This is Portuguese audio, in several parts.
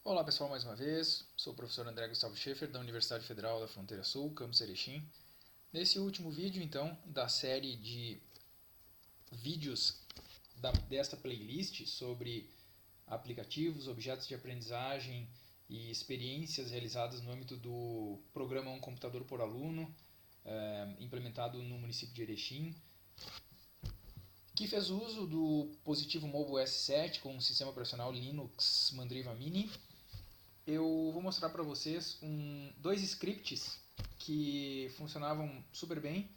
Olá pessoal, mais uma vez, sou o professor André Gustavo Schaefer da Universidade Federal da Fronteira Sul, campus Erechim. Nesse último vídeo então, da série de vídeos desta playlist sobre aplicativos, objetos de aprendizagem e experiências realizadas no âmbito do programa Um Computador por Aluno, implementado no município de Erechim, que fez uso do Positivo Mobile S7 com o sistema operacional Linux Mandriva Mini. Eu vou mostrar para vocês dois scripts que funcionavam super bem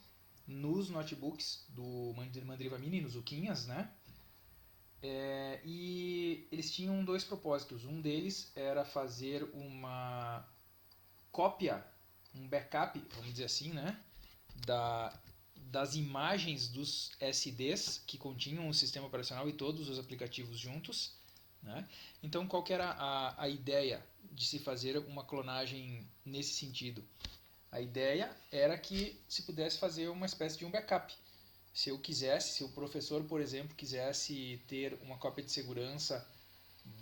nos notebooks do Mandriva Mini, nos Uquinhas, né? E eles tinham dois propósitos. Um deles era fazer uma cópia, um backup, vamos dizer assim, né? Das imagens dos SDs que continham o sistema operacional e todos os aplicativos juntos. Né? Então, qual que era a ideia de se fazer uma clonagem nesse sentido? A ideia era que se pudesse fazer uma espécie de um backup. Se eu quisesse, se o professor, por exemplo, quisesse ter uma cópia de segurança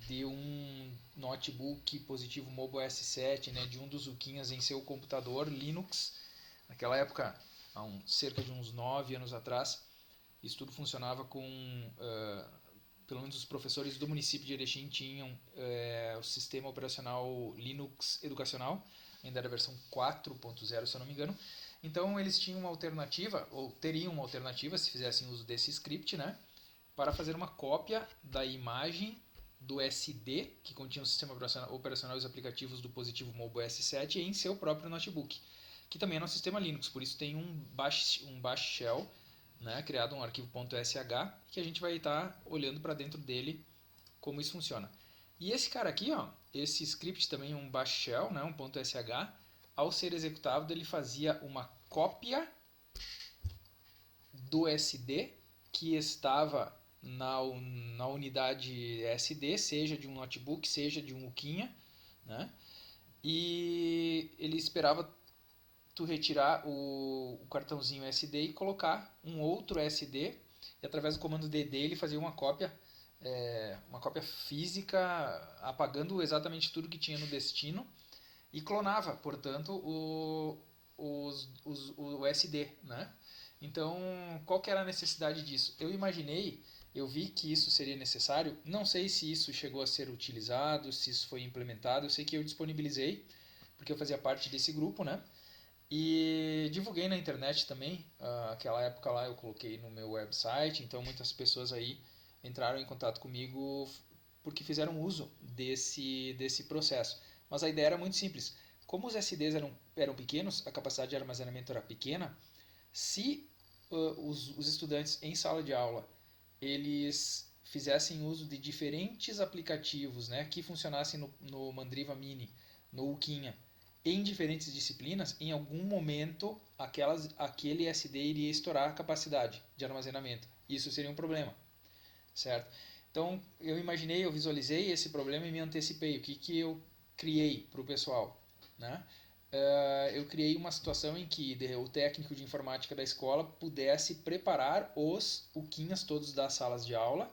de um notebook Positivo Mobile S7, né, de um dos Uquinhas em seu computador Linux, naquela época, cerca de uns 9 anos atrás, isso tudo funcionava com pelo menos os professores do município de Erechim tinham o sistema operacional Linux educacional, ainda era a versão 4.0, se eu não me engano. Então eles tinham uma alternativa, ou teriam uma alternativa, se fizessem uso desse script, né, para fazer uma cópia da imagem do SD, que continha o sistema operacional e os aplicativos do Positivo Mobile S7 em seu próprio notebook, que também é no sistema Linux, por isso tem um bash shell, né, criado um arquivo .sh, que a gente vai estar olhando para dentro dele como isso funciona. E esse cara aqui, ó, esse script também é um bash shell, né, um .sh, ao ser executado ele fazia uma cópia do SD que estava na unidade SD, seja de um notebook, seja de um Uquinha, né, e ele esperava tu retirar o cartãozinho SD e colocar um outro SD e através do comando DD ele fazia uma cópia física apagando exatamente tudo que tinha no destino e clonava, portanto, o SD, né? Então, qual que era a necessidade disso? Eu vi que isso seria necessário, não sei se isso chegou a ser utilizado, se isso foi implementado, eu sei que eu disponibilizei, porque eu fazia parte desse grupo, né? E divulguei na internet também, aquela época lá eu coloquei no meu website, então muitas pessoas aí entraram em contato comigo porque fizeram uso desse processo. Mas a ideia era muito simples. Como os SDs eram pequenos, a capacidade de armazenamento era pequena, se os estudantes em sala de aula eles fizessem uso de diferentes aplicativos, né, que funcionassem no Mandriva Mini, no Uquinha, em diferentes disciplinas, em algum momento aquele SD iria estourar a capacidade de armazenamento. Isso seria um problema, certo? Então eu visualizei esse problema e me antecipei. O que eu criei para o pessoal, né? Eu criei uma situação em que o técnico de informática da escola pudesse preparar os uquinhas todos das salas de aula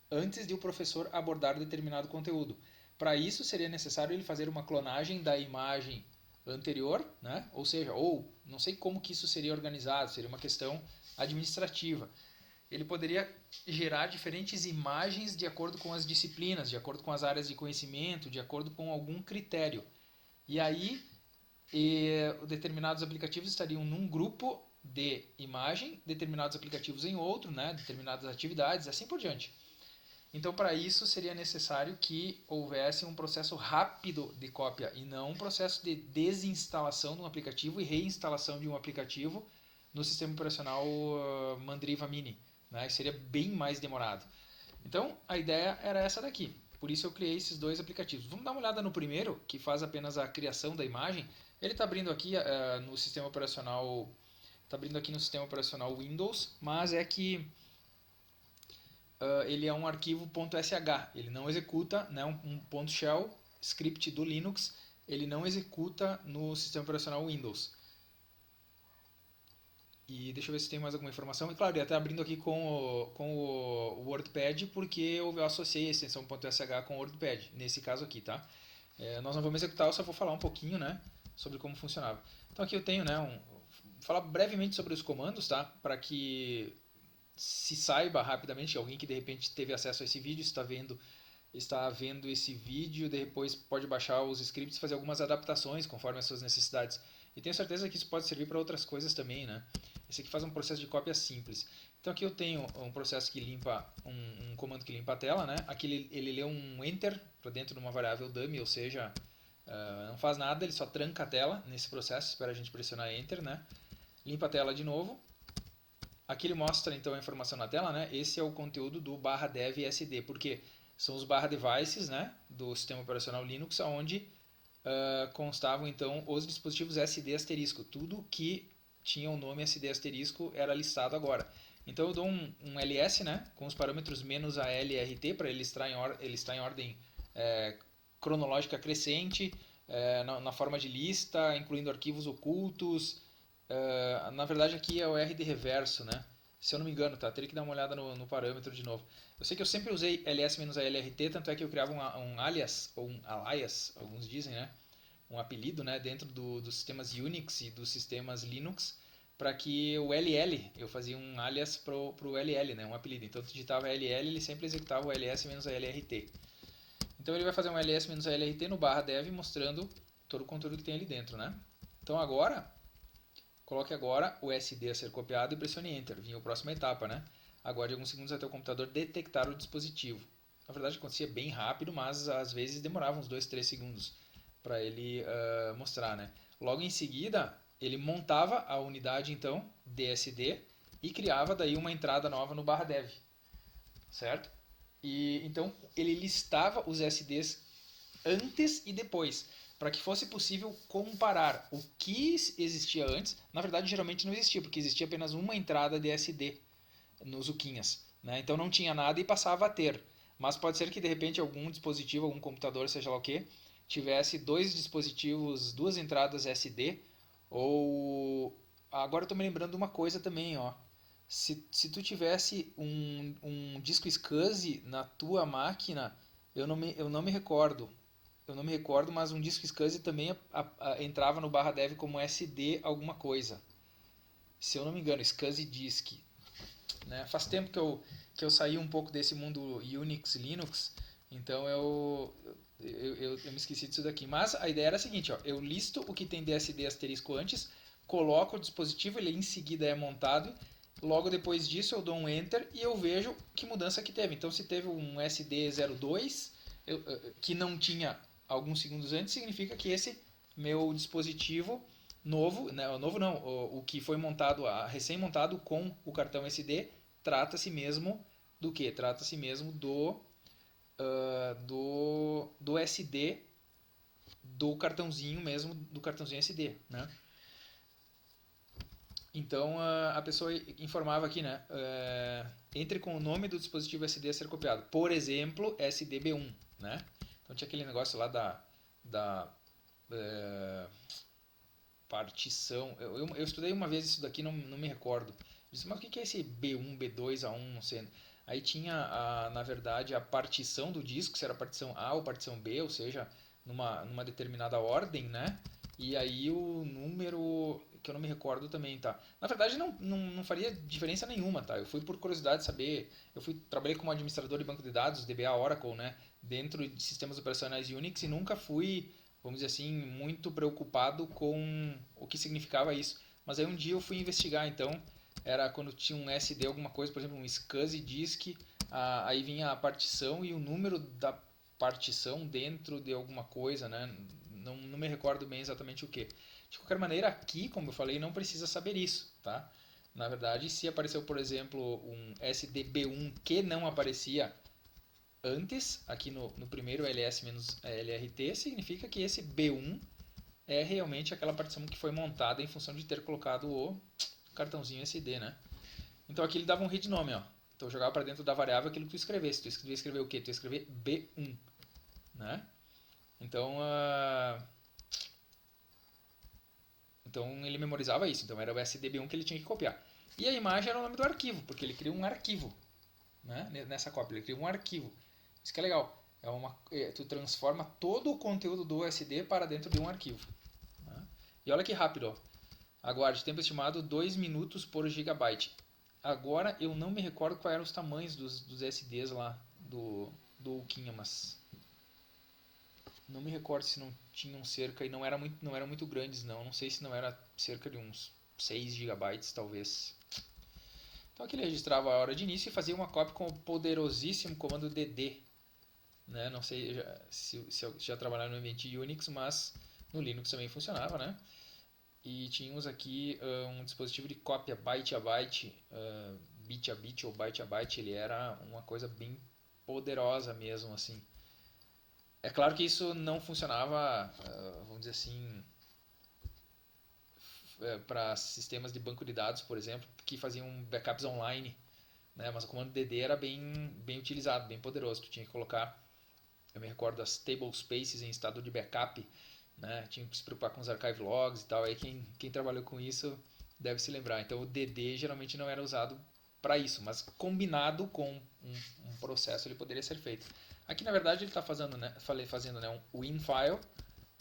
antes de o professor abordar determinado conteúdo. Para isso seria necessário ele fazer uma clonagem da imagem anterior, né? Ou não sei como que isso seria organizado, seria uma questão administrativa. Ele poderia gerar diferentes imagens de acordo com as disciplinas, de acordo com as áreas de conhecimento, de acordo com algum critério. E aí determinados aplicativos estariam num grupo de imagem, determinados aplicativos em outro, né, determinadas atividades, assim por diante. Então, para isso, seria necessário que houvesse um processo rápido de cópia e não um processo de desinstalação de um aplicativo e reinstalação de um aplicativo no sistema operacional Mandriva Mini, né? Seria bem mais demorado. Então, a ideia era essa daqui. Por isso eu criei esses dois aplicativos. Vamos dar uma olhada no primeiro, que faz apenas a criação da imagem. Ele está abrindo aqui no sistema operacional, está abrindo aqui no sistema operacional Windows, mas é que ele é um arquivo .sh, ele não executa, né, um .shell script do Linux, ele não executa no sistema operacional Windows. E deixa eu ver se tem mais alguma informação. E claro, ele está abrindo aqui com o WordPad, porque eu associei a extensão .sh com o WordPad, nesse caso aqui, tá? Nós não vamos executar, eu só vou falar um pouquinho, né, sobre como funcionava. Então aqui eu tenho, né, vou falar brevemente sobre os comandos, tá, para que se saiba rapidamente, alguém que de repente teve acesso a esse vídeo, está vendo esse vídeo, depois pode baixar os scripts e fazer algumas adaptações conforme as suas necessidades. E tenho certeza que isso pode servir para outras coisas também, né? Esse aqui faz um processo de cópia simples. Então aqui eu tenho um processo que limpa, um comando que limpa a tela, né? Aqui ele lê um enter para dentro de uma variável dummy, ou seja, não faz nada, ele só tranca a tela nesse processo, espera a gente pressionar enter, né? Limpa a tela de novo. Aqui ele mostra então a informação na tela, né? Esse é o conteúdo do /dev SD, porque são os /devices, né, do sistema operacional Linux, onde constavam então os dispositivos SD asterisco. Tudo que tinha o nome SD asterisco era listado agora. Então eu dou um ls, né, com os parâmetros -alrt para ele estar em ordem cronológica crescente, na forma de lista, incluindo arquivos ocultos. Na verdade aqui é o RD reverso, né? Se eu não me engano, tá? Teria que dar uma olhada no parâmetro de novo. Eu sei que eu sempre usei ls-alrt, tanto é que eu criava um alias, ou um alias, alguns dizem, né? Um apelido, né? Dentro dos sistemas Unix e dos sistemas Linux, para que o LL, eu fazia um alias pro LL, né? Um apelido. Então eu digitava LL, ele sempre executava o ls-alrt. Então ele vai fazer um ls-alrt no /dev mostrando todo o conteúdo que tem ali dentro, né? Então coloque agora o SD a ser copiado e pressione Enter. Vinha a próxima etapa, né? Aguarde alguns segundos até o computador detectar o dispositivo. Na verdade acontecia bem rápido, mas às vezes demorava uns 2, 3 segundos para ele mostrar, né? Logo em seguida, ele montava a unidade então DSD e criava daí uma entrada nova no /dev, certo? E então ele listava os SDs antes e depois, para que fosse possível comparar o que existia antes. Na verdade, geralmente não existia, porque existia apenas uma entrada de SD nos Uquinhas, né? Então não tinha nada e passava a ter. Mas pode ser que de repente algum dispositivo, algum computador, seja lá o que, tivesse dois dispositivos, duas entradas SD, ou agora eu estou me lembrando de uma coisa também, ó. Se tu tivesse um disco SCSI na tua máquina, eu não me recordo. Eu não me recordo, mas um disco SCSI também entrava no /dev como SD alguma coisa. Se eu não me engano, SCSI Disk. Né? Faz tempo que eu saí um pouco desse mundo Unix, Linux, então eu me esqueci disso daqui. Mas a ideia era a seguinte, ó, eu listo o que tem DSD asterisco antes, coloco o dispositivo, ele em seguida é montado, logo depois disso eu dou um Enter e eu vejo que mudança que teve. Então se teve um SD02 que não tinha alguns segundos antes, significa que esse meu dispositivo novo, né, novo não, o que foi montado, recém-montado com o cartão SD, trata-se mesmo do que? Trata-se mesmo do SD do cartãozinho mesmo, do cartãozinho SD, né? Então a pessoa informava aqui, né? Entre com o nome do dispositivo SD a ser copiado. Por exemplo, SDB1, né? Então tinha aquele negócio lá da partição. Eu estudei uma vez isso daqui, não me recordo. Eu disse, mas o que é esse B1, B2, A1, não sei. Aí tinha, na verdade, a partição do disco, se era partição A ou partição B, ou seja, numa determinada ordem, né? E aí o número, que eu não me recordo também, tá? Na verdade, não faria diferença nenhuma, tá? Eu fui por curiosidade saber, trabalhei como administrador de banco de dados, DBA Oracle, né? Dentro de sistemas operacionais Unix e nunca fui, vamos dizer assim, muito preocupado com o que significava isso. Mas aí um dia eu fui investigar, então, era quando tinha um SD alguma coisa, por exemplo, um SCSI disk, aí vinha a partição e o número da partição dentro de alguma coisa, né? Não me recordo bem exatamente o que. De qualquer maneira, aqui, como eu falei, não precisa saber isso, tá? Na verdade, se apareceu, por exemplo, um SDB1 que não aparecia antes, aqui no primeiro ls-lrt, significa que esse B1 é realmente aquela partição que foi montada em função de ter colocado o cartãozinho SD, né? Então aqui ele dava um read nome, ó. Então eu jogava para dentro da variável aquilo que tu escrevesse. Tu ia escrever o quê? Tu ia escrever B1, né? Então, então ele memorizava isso. Então era o SDB1 que ele tinha que copiar. E a imagem era o nome do arquivo, porque ele cria um arquivo, né? Nessa cópia, ele cria um arquivo. Isso que é legal. Tu transforma todo o conteúdo do SD para dentro de um arquivo. Né? E olha que rápido, ó. Aguarde, tempo estimado 2 minutos por gigabyte. Agora eu não me recordo quais eram os tamanhos dos SDs lá do Uquinha, mas não me recordo se não tinham cerca, e não eram muito grandes não. Não sei se não era cerca de uns 6 gigabytes talvez. Então aqui ele registrava a hora de início e fazia uma cópia com o poderosíssimo comando dd. Né? Não sei se já trabalharam no ambiente Unix, mas no Linux também funcionava, né? E tínhamos aqui um dispositivo de cópia byte a byte, bit a bit ou byte a byte. Ele era uma coisa bem poderosa mesmo, assim. É claro que isso não funcionava, vamos dizer assim, para sistemas de banco de dados, por exemplo, que faziam backups online, né? Mas o comando dd era bem utilizado, bem poderoso. Tu tinha que colocar, eu me recordo das table spaces em estado de backup, né? Tinha que se preocupar com os archive logs e tal. Aí quem trabalhou com isso deve se lembrar. Então o dd geralmente não era usado para isso, mas combinado com um processo ele poderia ser feito. Aqui na verdade ele está fazendo, né, um winfile,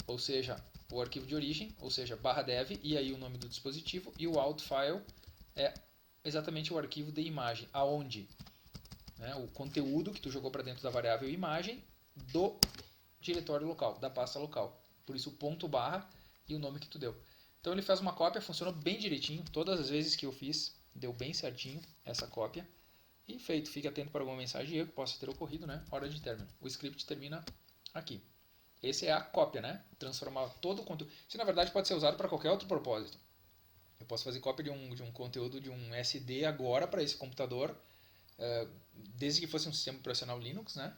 ou seja, o arquivo de origem, ou seja, /dev, e aí o nome do dispositivo, e o outfile é exatamente o arquivo de imagem, aonde, né, o conteúdo que tu jogou para dentro da variável imagem do diretório local, da pasta local. Por isso o ponto barra e o nome que tu deu. Então ele faz uma cópia, funcionou bem direitinho, todas as vezes que eu fiz, deu bem certinho essa cópia. E feito, fique atento para alguma mensagem de erro que possa ter ocorrido, né? Hora de término. O script termina aqui. Esse é a cópia, né? Transformar todo o conteúdo. Isso na verdade pode ser usado para qualquer outro propósito. Eu posso fazer cópia de um conteúdo de um SD agora para esse computador, desde que fosse um sistema operacional Linux, né?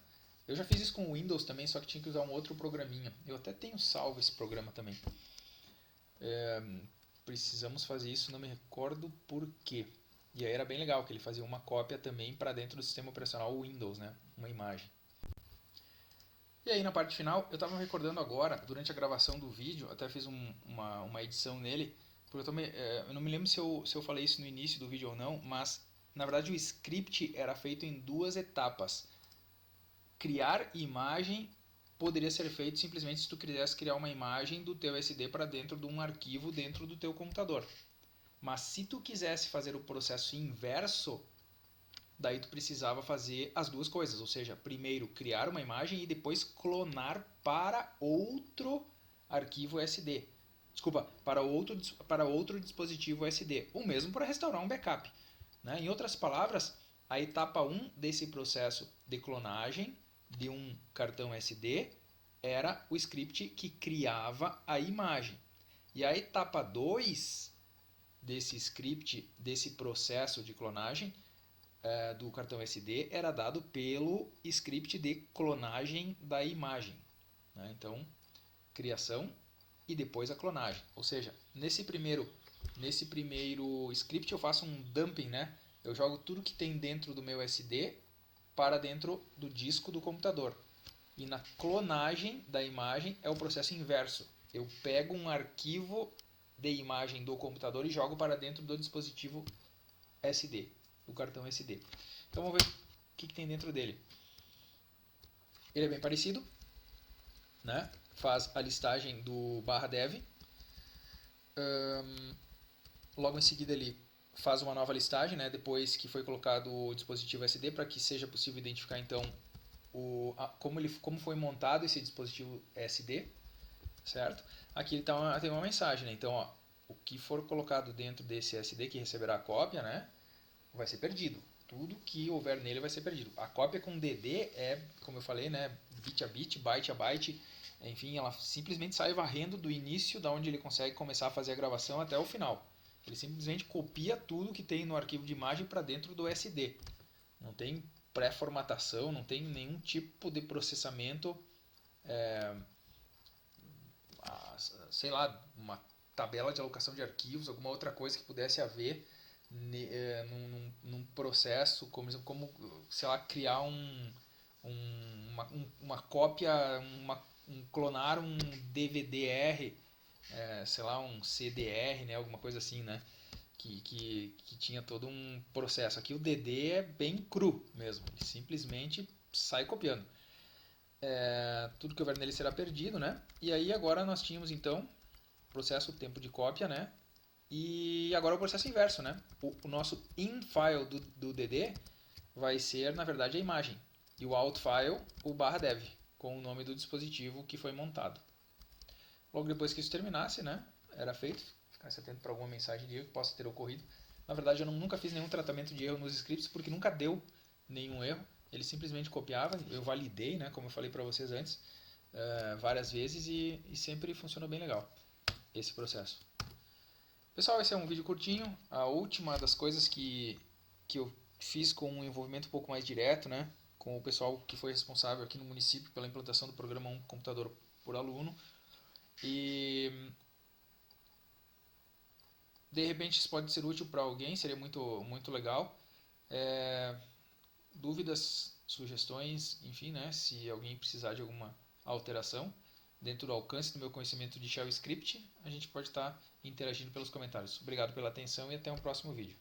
Eu já fiz isso com o Windows também, só que tinha que usar um outro programinha. Eu até tenho salvo esse programa também. Precisamos fazer isso, não me recordo por quê. E aí era bem legal, que ele fazia uma cópia também para dentro do sistema operacional Windows, né? Uma imagem. E aí na parte final, eu estava me recordando agora, durante a gravação do vídeo, até fiz uma edição nele, porque eu não me lembro se eu falei isso no início do vídeo ou não, mas na verdade o script era feito em duas etapas. Criar imagem poderia ser feito simplesmente se tu quisesse criar uma imagem do teu SD para dentro de um arquivo dentro do teu computador. Mas se tu quisesse fazer o processo inverso, daí tu precisava fazer as duas coisas, ou seja, primeiro criar uma imagem e depois clonar para outro arquivo SD. Desculpa, para outro dispositivo SD. O mesmo para restaurar um backup. Né? Em outras palavras, a etapa 1 desse processo de clonagem de um cartão SD era o script que criava a imagem. E a etapa 2 desse script, desse processo de clonagem do cartão SD, era dado pelo script de clonagem da imagem. Né? Então, criação e depois a clonagem. Ou seja, nesse primeiro script eu faço um dumping, né? Eu jogo tudo que tem dentro do meu SD para dentro do disco do computador. E na clonagem da imagem é o processo inverso. Eu pego um arquivo de imagem do computador e jogo para dentro do dispositivo SD, do cartão SD. Então vamos ver o que tem dentro dele. Ele é bem parecido, né? Faz a listagem do /dev. Logo em seguida ele faz uma nova listagem, né? Depois que foi colocado o dispositivo SD, para que seja possível identificar então como foi montado esse dispositivo SD, certo? Aqui tem uma mensagem, né? Então, ó, o que for colocado dentro desse SD que receberá a cópia, né, vai ser perdido. Tudo que houver nele vai ser perdido. A cópia com DD é, como eu falei, né, bit a bit, byte a byte, enfim, ela simplesmente sai varrendo do início, da onde ele consegue começar a fazer a gravação, até o final. Ele simplesmente copia tudo que tem no arquivo de imagem para dentro do SD. Não tem pré-formatação, não tem nenhum tipo de processamento, sei lá, uma tabela de alocação de arquivos, alguma outra coisa que pudesse haver num processo, como sei lá, criar uma cópia, clonar um DVD-R, sei lá, um CDR, né, alguma coisa assim, né? Que tinha todo um processo. Aqui o DD é bem cru mesmo, ele simplesmente sai copiando. tudo que houver nele será perdido, né? E aí agora nós tínhamos então processo tempo de cópia, né? E agora o processo inverso, né? O nosso in file do DD vai ser, na verdade, a imagem. E o out file, o /dev, com o nome do dispositivo que foi montado. Logo depois que isso terminasse, né? Era feito, ficasse atento para alguma mensagem de erro que possa ter ocorrido. Na verdade, eu nunca fiz nenhum tratamento de erro nos scripts, porque nunca deu nenhum erro. Ele simplesmente copiava, eu validei, né? Como eu falei para vocês antes, várias vezes e sempre funcionou bem legal esse processo. Pessoal, esse é um vídeo curtinho. A última das coisas que eu fiz com um envolvimento um pouco mais direto, né, com o pessoal que foi responsável aqui no município pela implantação do programa Um Computador por Aluno. E de repente isso pode ser útil para alguém, seria muito legal. Dúvidas, sugestões, enfim, né, se alguém precisar de alguma alteração dentro do alcance do meu conhecimento de Shell Script, a gente pode estar interagindo pelos comentários. Obrigado pela atenção e até um próximo vídeo.